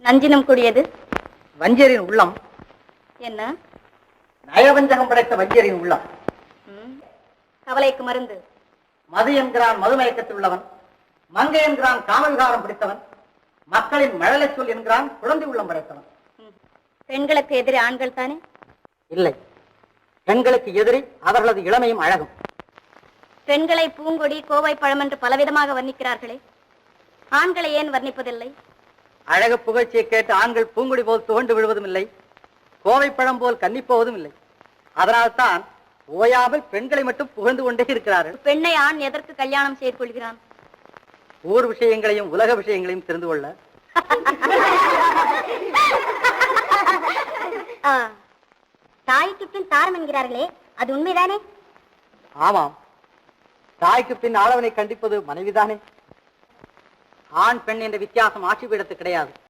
நஞ்சினம் கூடியது வஞ்சரின் உள்ளம். என்ன? நயவஞ்சகம் படைத்த வஞ்சரின் உள்ளம். கவலைக்கு மருந்து. மது என்கிறான் மதுமயக்கத்தில் உள்ளவன், மங்கை என்கிறான் காமவிகாரம் பிடித்தவன், மக்களின் மழலை சொல் என்கிறான் குழந்தை உள்ளம் படைத்தவன். பெண்களுக்கு எதிரி ஆண்கள் தானே? இல்லை, பெண்களுக்கு எதிரி அவர்களது இளமையும் அழகும். பெண்களை பூங்கொடி, கோவை பழம் என்று பலவிதமாக வர்ணிக்கிறார்களே, ஆண்களை ஏன் வர்ணிப்பதில்லை? அழகு புகழ்ச்சியை கேட்டு ஆண்கள் பூங்குடி போல் துவண்டு விழுவதும் இல்லை, கோவை பழம் போல் கன்னிப்போவதும் இல்லை. அதனால்தான் ஓயாமல் பெண்களை மட்டும் புகழ்ந்து கொண்டே இருக்கிறார்கள். பெண்ணை ஆண் எதற்கு கல்யாணம் செய்து கொள்கிறான்? ஊர் விஷயங்களையும் உலக விஷயங்களையும் தெரிந்து கொள்ள. தாய்க்கு பின் தாரம் என்கிறார்களே, அது உண்மைதானே? ஆமாம், தாய்க்கு பின் ஆளவனை கண்டிப்பது மனைவிதானே. ஆண் பெண் என்ற வித்தியாசம் ஆட்சி பீடத்து கிடையாது.